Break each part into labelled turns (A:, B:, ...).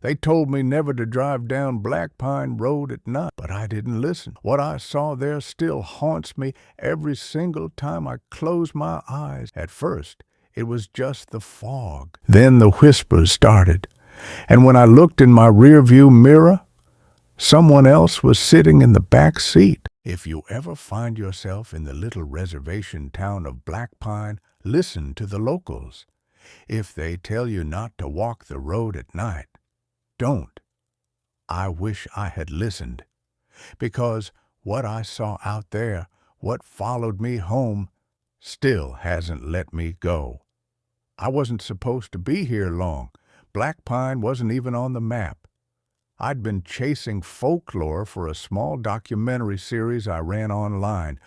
A: They told me never to drive down Blackpine Road at night, but I didn't listen. What I saw there still haunts me every single time I close my eyes. At first, it was just the fog. Then the whispers started, and when I looked in my rearview mirror, someone else was sitting in the back seat. If you ever find yourself in the little reservation town of Blackpine, listen to the locals. If they tell you not to walk the road at night, don't. I wish I had listened, because what I saw out there, what followed me home, still hasn't let me go. I wasn't supposed to be here long. Blackpine wasn't even on the map. I'd been chasing folklore for a small documentary series I ran online.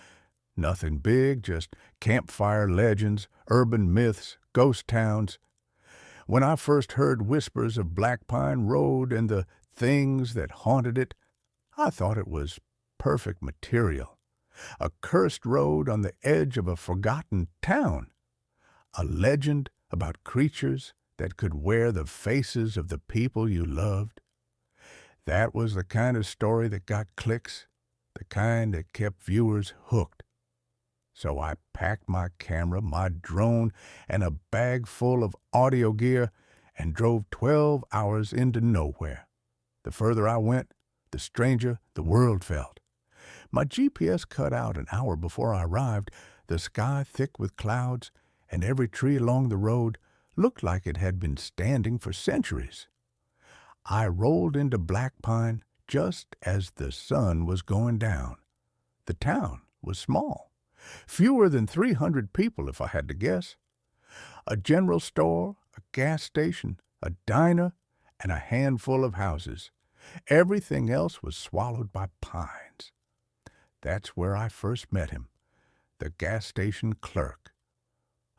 A: Nothing big, just campfire legends, urban myths, ghost towns. When I first heard whispers of Blackpine Road and the things that haunted it, I thought it was perfect material. A cursed road on the edge of a forgotten town. A legend about creatures that could wear the faces of the people you loved. That was the kind of story that got clicks, the kind that kept viewers hooked. So I packed my camera, my drone, and a bag full of audio gear and drove 12 hours into nowhere. The further I went, the stranger the world felt. My GPS cut out an hour before I arrived, the sky thick with clouds, and every tree along the road looked like it had been standing for centuries. I rolled into Blackpine just as the sun was going down. The town was small. Fewer than 300 people, if I had to guess. A general store, a gas station, a diner, and a handful of houses. Everything else was swallowed by pines. That's where I first met him, the gas station clerk.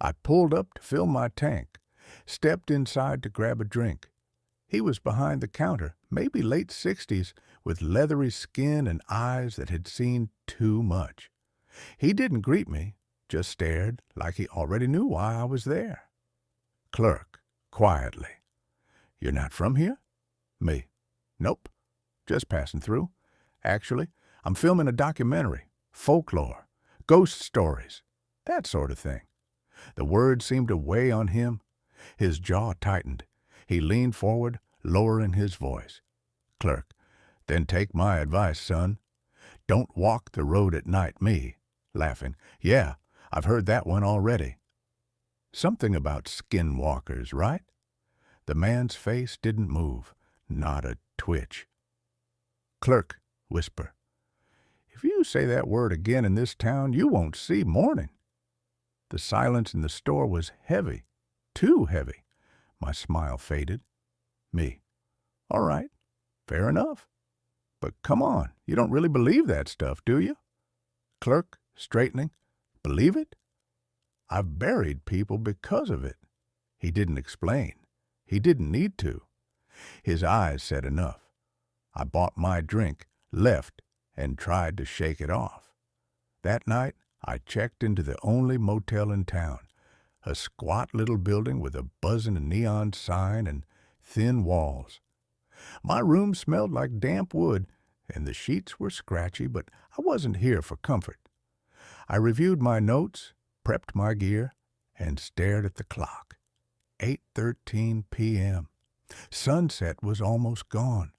A: I pulled up to fill my tank, stepped inside to grab a drink. He was behind the counter, maybe late 60s, with leathery skin and eyes that had seen too much. He didn't greet me, just stared like he already knew why I was there. Clerk, quietly. "You're not from here?" Me. "Nope, just passing through. Actually, I'm filming a documentary, folklore, ghost stories, that sort of thing." The words seemed to weigh on him. His jaw tightened. He leaned forward, lowering his voice. "Clerk, then take my advice, son. Don't walk the road at night." Me, laughing. "Yeah, I've heard that one already." Something about skinwalkers, right? The man's face didn't move, not a twitch. "Clerk," whisper, "if you say that word again in this town, you won't see morning." The silence in the store was heavy, too heavy. My smile faded. Me, "All right, fair enough. But come on, you don't really believe that stuff, do you?" Clerk, straightening, "Believe it? I've buried people because of it." He didn't explain. He didn't need to. His eyes said enough. I bought my drink, left, and tried to shake it off. That night, I checked into the only motel in town, a squat little building with a buzzing neon sign and thin walls. My room smelled like damp wood, and the sheets were scratchy, but I wasn't here for comfort. I reviewed my notes, prepped my gear, and stared at the clock. 8:13 p.m. Sunset was almost gone.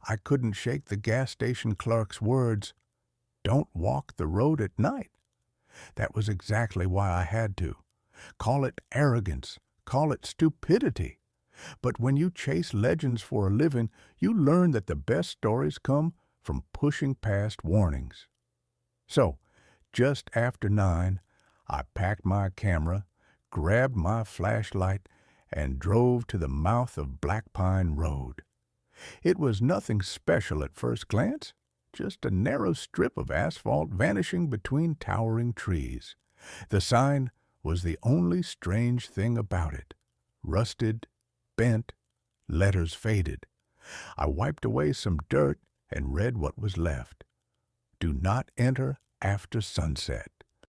A: I couldn't shake the gas station clerk's words, "Don't walk the road at night." That was exactly why I had to. Call it arrogance, call it stupidity. But when you chase legends for a living, you learn that the best stories come from pushing past warnings. So, just after 9, I packed my camera, grabbed my flashlight, and drove to the mouth of Blackpine Road. It was nothing special at first glance, just a narrow strip of asphalt vanishing between towering trees. The sign was the only strange thing about it. Rusted, bent, letters faded. I wiped away some dirt and read what was left. "Do not enter after sunset."